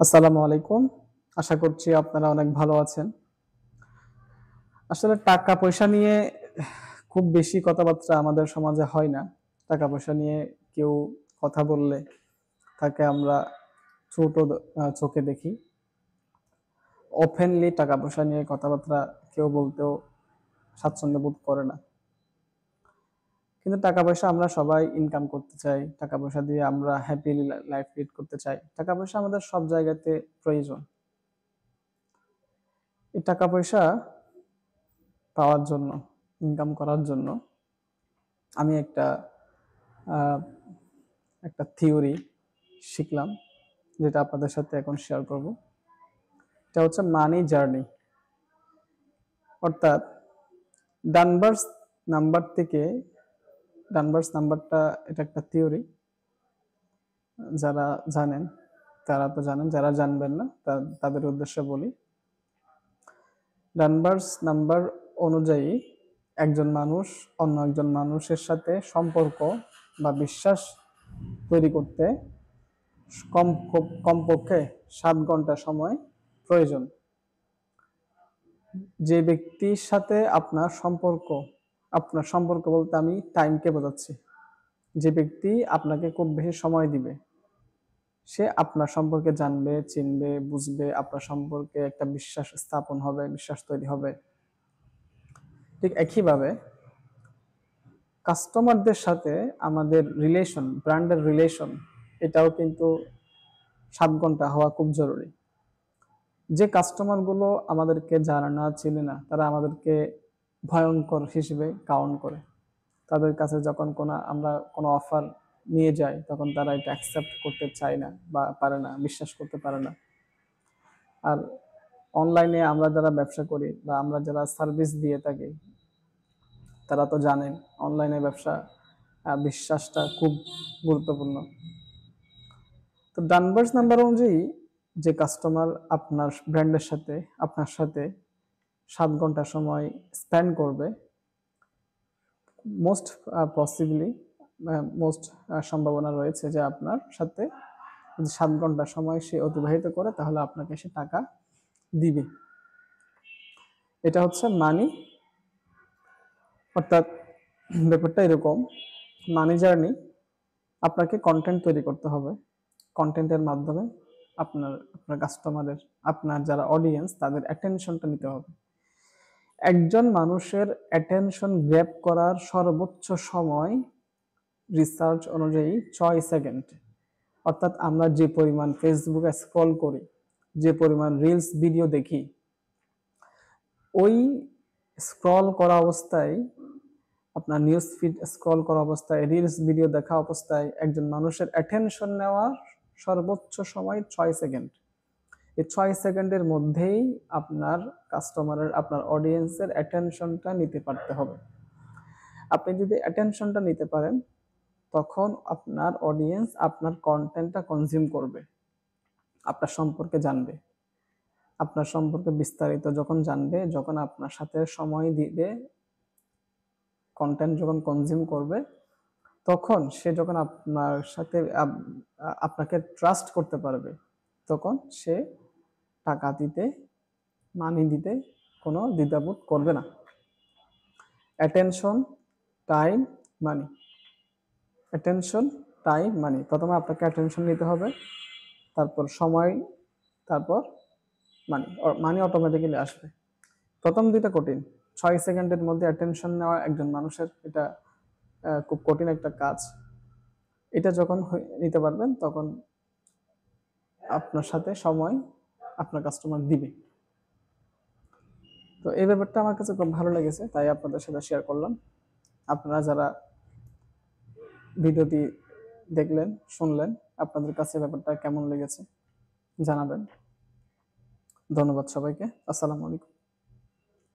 আসসালামু আলাইকুম। আশা করছি আপনারা অনেক ভালো আছেন। আসলে টাকা পয়সা নিয়ে খুব বেশি কথাবার্তা আমাদের সমাজে হয় না। টাকা পয়সা নিয়ে কেউ কথা বললে তাকে আমরা ছোট চোখে দেখি। ওপেনলি টাকা পয়সা নিয়ে কথাবার্তা কেউ বলতেও স্বাচ্ছন্দ্য বোধ করে না। কিন্তু টাকা পয়সা আমরা সবাই ইনকাম করতে চাই। টাকা পয়সা দিয়ে আমরা হ্যাপিলি লাইফ লিড করতে চাই। টাকা পয়সা আমাদের সব জায়গাতে প্রয়োজন। এই টাকা পয়সা পাওয়ার জন্য, ইনকাম করার জন্য আমি আহ, একটা থিওরি শিখলাম, যেটা আপনাদের সাথে এখন শেয়ার করব। এটা হচ্ছে মানি জার্নি। অর্থাৎ ডানভার্স নাম্বার থেকে, ডানভার্স নাম্বারটা এটা একটা থিওরি। যারা জানেন তারা তো জানেন, যারা জানবেন না তাদের উদ্দেশ্যে বলি। ডানভার্স নাম্বার অনুযায়ী একজন মানুষ অন্য একজন মানুষের সাথে সম্পর্ক বা বিশ্বাস তৈরি করতে কমপক্ষে 7 ঘন্টা সময় প্রয়োজন। যে ব্যক্তির সাথে আপনার সম্পর্ক বলতে আমি টাইমকে বোঝাচ্ছি, যে ব্যক্তি আপনাকে খুব বেশি সময় দিবে, সে আপনার সম্পর্কে জানবে, চিনবে, বুঝবে, আপনার সম্পর্কে একটা বিশ্বাস স্থাপন হবে, বিশ্বাস তৈরি হবে। ঠিক একইভাবে কাস্টমারদের সাথে আমাদের রিলেশন, ব্র্যান্ডের রিলেশন, এটাও কিন্তু 7 ঘন্টা হওয়া খুব জরুরি। যে কাস্টমারগুলো আমাদেরকে জানে না, চিনে না, তারা আমাদেরকে ভয়ঙ্কর হিসেবে কাউন্ট করে। তাদের কাছে যখন আমরা কোনো অফার নিয়ে যাই, তখন তারা এটা অ্যাকসেপ্ট করতে চায় না বা পারে না, বিশ্বাস করতে পারে না। আর অনলাইনে আমরা যারা ব্যবসা করি বা আমরা যারা সার্ভিস দিয়ে থাকি, তারা তো জানেন অনলাইনে ব্যবসা, বিশ্বাসটা খুব গুরুত্বপূর্ণ। তো ডানভার্স নাম্বার অনুযায়ী যে কাস্টমার আপনার ব্র্যান্ডের সাথে, আপনার সাথে 7 ঘন্টা সময় স্পেন্ড করবে, মোস্ট পসিবলি মোস্ট সম্ভাবনা রয়েছে যে আপনার সাথে যদি 7 ঘন্টা সময় সে অতিবাহিত করে, তাহলে আপনাকে সে টাকা দিবে। এটা হচ্ছে মানি। অর্থাৎ ব্যাপারটা এরকম, মানি জার্নি, আপনাকে কন্টেন্ট তৈরি করতে হবে। কন্টেন্টের মাধ্যমে আপনার কাস্টমারের, আপনার যারা অডিয়েন্স, তাদের অ্যাটেনশনটা নিতে হবে। একজন মানুষের অ্যাটেনশন গ্র্যাব করার সর্বোচ্চ সময় রিসার্চ অনুযায়ী 6 সেকেন্ড। অর্থাৎ আমরা যে পরিমাণ ফেসবুকে স্ক্রল করি, যে পরিমাণ রিলস ভিডিও দেখি, ওই স্ক্রল করা অবস্থায়, আপনার নিউজ ফিড স্ক্রল করা অবস্থায়, রিলস ভিডিও দেখা অবস্থায় একজন মানুষের অ্যাটেনশন নেওয়ার সর্বোচ্চ সময় 6 সেকেন্ড। এই 6 সেকেন্ডের মধ্যেই আপনার কাস্টমারের, আপনার অডিয়েন্সের অ্যাটেনশনটা নিতে পারতে হবে। আপনি যদি অ্যাটেনশনটা নিতে পারেন, তখন আপনার অডিয়েন্স আপনার কন্টেন্টটা কনজিউম করবে, আপনার সম্পর্কে জানবে। আপনার সম্পর্কে বিস্তারিত যখন জানবে, যখন আপনার সাথে সময় দিবে, কন্টেন্ট যখন কনজিউম করবে, তখন সে যখন আপনার সাথে আপনাকে ট্রাস্ট করতে পারবে, তখন সে টাকা দিতে, মানি দিতে কোনো দ্বিধাবোধ করবে না। অ্যাটেনশন, টাইম, মানি। অ্যাটেনশন, টাইম, মানি। প্রথমে আপনাকে অ্যাটেনশন নিতে হবে, তারপর সময়, তারপর মানি। মানি অটোমেটিক্যালি আসবে। প্রথম দুইটা কঠিন। 6 সেকেন্ডের মধ্যে অ্যাটেনশন নেওয়া একজন মানুষের, এটা খুব কঠিন একটা কাজ। এটা যখন নিতে পারবেন, তখন আপনার সাথে সময় আপনার কাস্টমার দিবে। তো এই ব্যাপারটা আমার কাছে খুব ভালো লেগেছে, তাই আপনাদের সাথে শেয়ার করলাম। আপনারা যারা ভিডিওটি দেখলেন, শুনলেন, আপনাদের কাছে ব্যাপারটা কেমন লেগেছে জানাবেন। ধন্যবাদ সবাইকে। আসসালামু আলাইকুম।